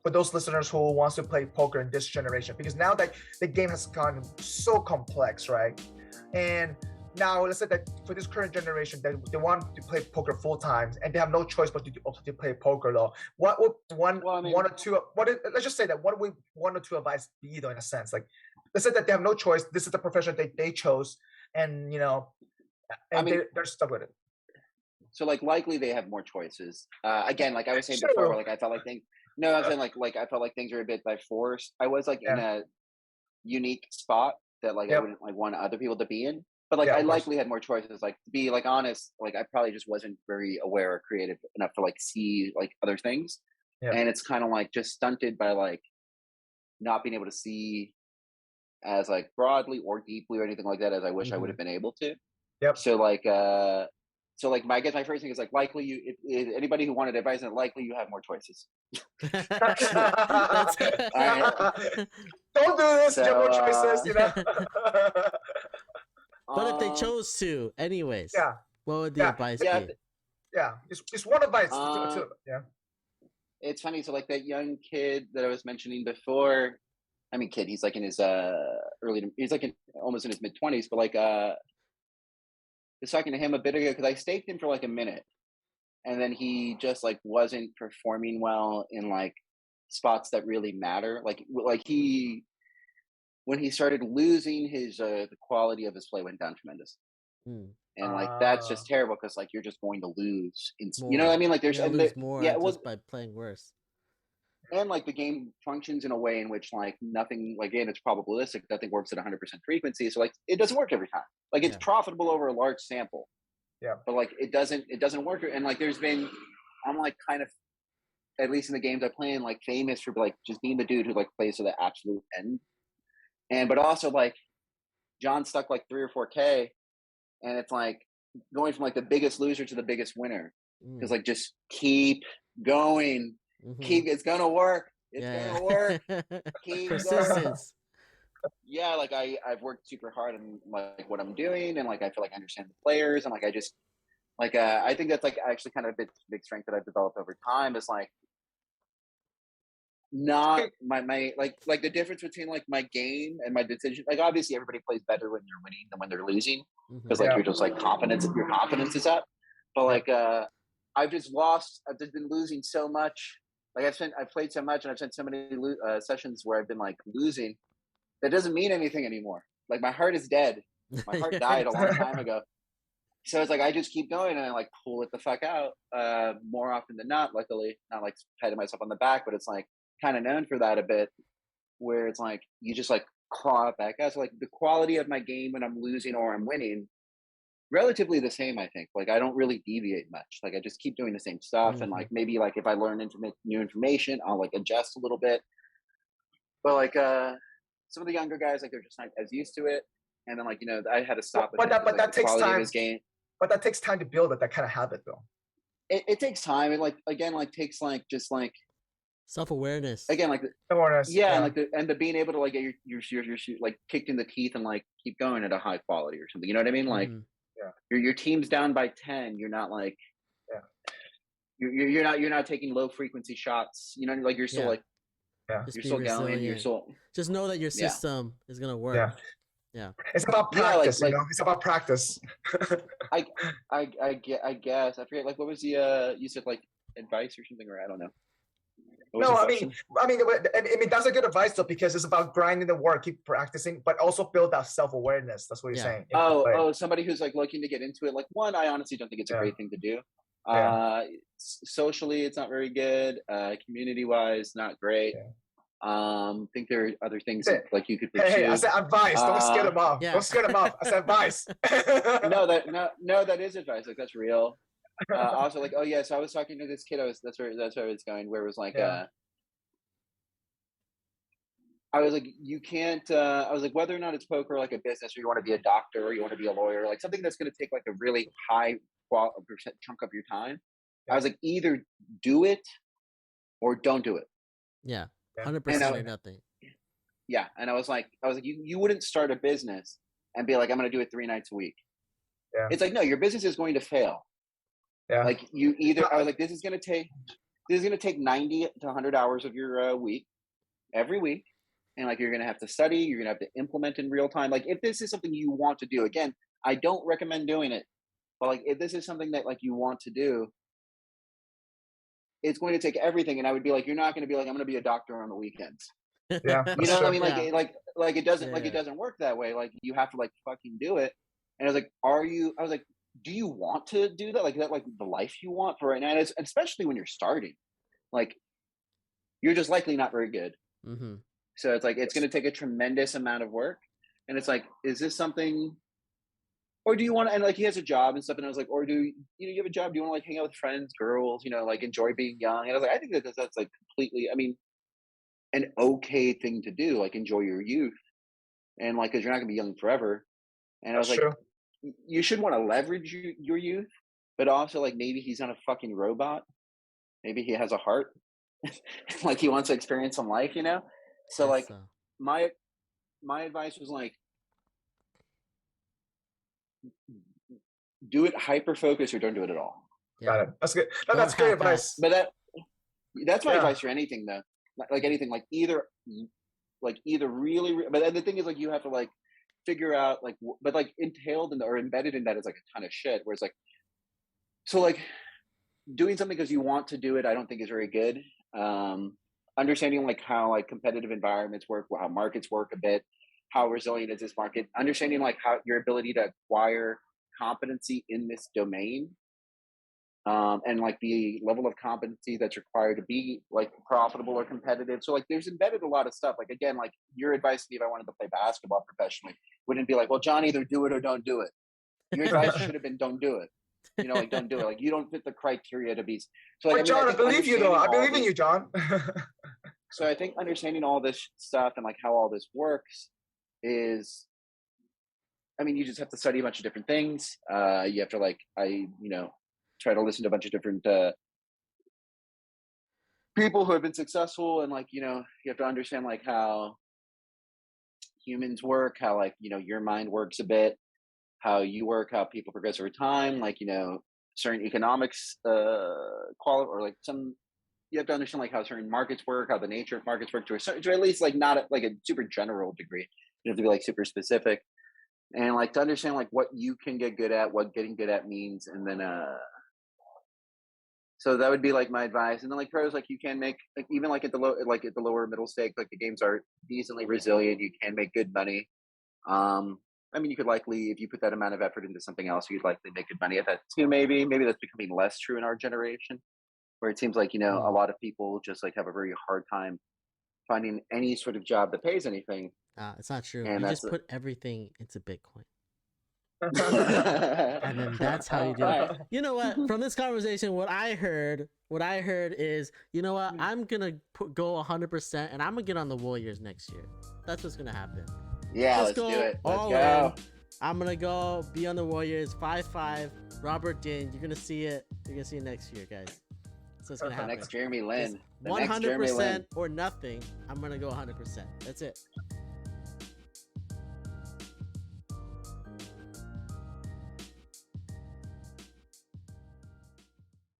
for those listeners who wants to play poker in this generation, because now that the game has gone so complex, right? And now let's say that for this current generation, they want to play poker full time, and they have no choice but to play poker though. What would one or two? Let's just say that what would one or two advice be though, in a sense? Like, let's say that they have no choice. This is the profession they chose, and they're stuck with it. So like likely they have more choices. Again, like I was saying before, where, like I felt like things. No, I'm saying like I felt like things were a bit by force. I was like in a unique spot that like I wouldn't like want other people to be in. But like I likely had more choices. Like to be like honest, like I probably just wasn't very aware or creative enough to like see like other things. Yeah. And it's kind of like just stunted by like not being able to see as like broadly or deeply or anything like that as I wish I would have been able to. Yep. So like I guess my first thing is like likely if anybody who wanted advice, and likely you have more choices. Don't do this. You have more choices, you know. But if they chose to, anyways, what would the advice be? Just one advice. It's funny. So like that young kid that I was mentioning before, I mean, kid, he's like in his he's like almost in his mid-20s, but like was talking to him a bit ago because I staked him for like a minute, and then he just like wasn't performing well in like spots that really matter. Like when he started losing his the quality of his play went down tremendously. And like that's just terrible because like you're just going to lose. You know what I mean? Like there's lose more just by playing worse. And like the game functions in a way in which like nothing, like again, it's probabilistic. Nothing works at 100% frequency. So like it doesn't work every time. Like it's profitable over a large sample. Yeah. But like it doesn't work. And like I'm like kind of, at least in the games I play in, like famous for like just being the dude who like plays to the absolute end. But also like John stuck like 3 or 4K, and it's like going from like the biggest loser to the biggest winner. Because like just keep going. It's gonna work. It's gonna work. Keep persistence. Yeah, like I've worked super hard on like what I'm doing, and like I feel like I understand the players, and like I just like I think that's like actually kind of a big strength that I've developed over time is like not my like the difference between like my game and my decision. Like obviously everybody plays better when they're winning than when they're losing because like you're just like your confidence is up. But like I've just been losing so much. Like I've played so much, and I've spent so many sessions where I've been like losing. That doesn't mean anything anymore. Like my heart is dead. My heart died a long time ago. So it's like I just keep going and I like pull it the fuck out more often than not. Luckily, not like patting myself on the back, but it's like kind of known for that a bit. Where it's like you just like claw it back out. So like the quality of my game when I'm losing or I'm winning, relatively the same. I think like I don't really deviate much. Like I just keep doing the same stuff, and like maybe like if I learn new information, I'll like adjust a little bit. But like some of the younger guys, like they're just not as used to it, and then like I had to stop. But that takes time. But that takes time to build that kind of habit, though. It takes time. It like again like takes like just like self-awareness. Again, like awareness. Yeah, and like the being able to like get your like kicked in the teeth and like keep going at a high quality or something. You know what I mean? Like your team's down by 10. You're not like you're not taking low frequency shots. You know, like you're still like. Just you're still going. You're still. Just know that your system is gonna work. Yeah. It's about practice. Like, it's about practice. I guess I forget. Like, what was the you said like advice or something, or I don't know. No, I mean that's a good advice though, because it's about grinding the work, keep practicing, but also build that self-awareness. That's what you're saying. Somebody who's like looking to get into it. Like I honestly don't think it's a great thing to do. Socially it's not very good, community wise not great. Think there are other things that, like you could pursue. Hey, I said advice. Don't scare them off. Don't scare them off. I said advice. no, that is advice. Like that's real. Also like, so I was talking to this kid. That's where I was going, where it was like I was like, you can't I was like, whether or not it's poker like a business, or you want to be a doctor, or you want to be a lawyer, like something that's going to take like a really high percent chunk of your time. I was like, either do it or don't do it. 100% or nothing. Yeah, and I was like, you wouldn't start a business and be like, I'm going to do it 3 nights a week. It's like, no, your business is going to fail. Like you either, I was like, this is going to take. this is going to take 90 to 100 hours of your week, every week. And like, you're going to have to study, you're going to have to implement in real time. Like if this is something you want to do, again, I don't recommend doing it, but like, if this is something that like you want to do, it's going to take everything. And I would be like, you're not going to be like, I'm going to be a doctor on the weekends. Yeah. You know what I mean? Yeah. Like it doesn't, like it doesn't work that way. Like you have to like fucking do it. And I was like, I was like, do you want to do that? Like, is that like the life you want for right now? And it's, especially when you're starting, like you're just likely not very good. Mm-hmm. So it's like, it's going to take a tremendous amount of work. And it's like, is this something, or do you want to, and like he has a job and stuff. And I was like, or do you have a job? Do you want to like hang out with friends, girls, like enjoy being young? And I was like, I think that's like completely, I mean, an okay thing to do, like enjoy your youth. And like, cause you're not gonna be young forever. And I was like, you should want to leverage your youth, but also like maybe he's not a fucking robot. Maybe he has a heart. Like he wants to experience some life, So like my advice was like, do it hyper focus or don't do it at all. Got it. That's good. No, that's great advice. But that's my advice for anything though. Like anything, like either really, but the thing is like you have to like figure out like, but like entailed in or embedded in that is like a ton of shit. Where it's like, so like doing something because you want to do it, I don't think is very good. Understanding like how like competitive environments work, how markets work a bit, how resilient is this market, understanding like how your ability to acquire competency in this domain. And like the level of competency that's required to be like profitable or competitive. So like there's embedded a lot of stuff. Like again, like your advice to me if I wanted to play basketball professionally wouldn't be like, well, John, either do it or don't do it. Your advice should have been don't do it. Like don't do it. Like you don't fit the criteria to be. So like, John, I believe you though. I believe in you, John. So I think understanding all this stuff and like how all this works is, I mean, you just have to study a bunch of different things. You have to like, try to listen to a bunch of different people who have been successful, and like you have to understand like how humans work, how like your mind works a bit, how you work, how people progress over time, like certain economics or like some, you have to understand like how certain markets work, how the nature of markets work to at least like not like a super general degree. You have to be like super specific, and like to understand like what you can get good at, what getting good at means, and then so that would be like my advice. And then like pros, like you can make like even like at the lower middle stake, like the games are decently resilient. You can make good money. I mean, you could likely, if you put that amount of effort into something else, you'd likely make good money at that too. Maybe that's becoming less true in our generation, where it seems like a lot of people just like have a very hard time finding any sort of job that pays anything. It's not true. And you just put everything into Bitcoin. And then that's how you do it. You know what? From this conversation, what I heard is, you know what? I'm gonna go 100%, and I'm gonna get on the Warriors next year. That's what's gonna happen. Yeah, let's do it. Let's go. I'm gonna go be on the Warriors. 5-5. Robert Dean. You're gonna see it. You're gonna see it next year, guys. So it's gonna happen. The next Jeremy Lin. 100% or nothing. I'm gonna go 100%. That's it.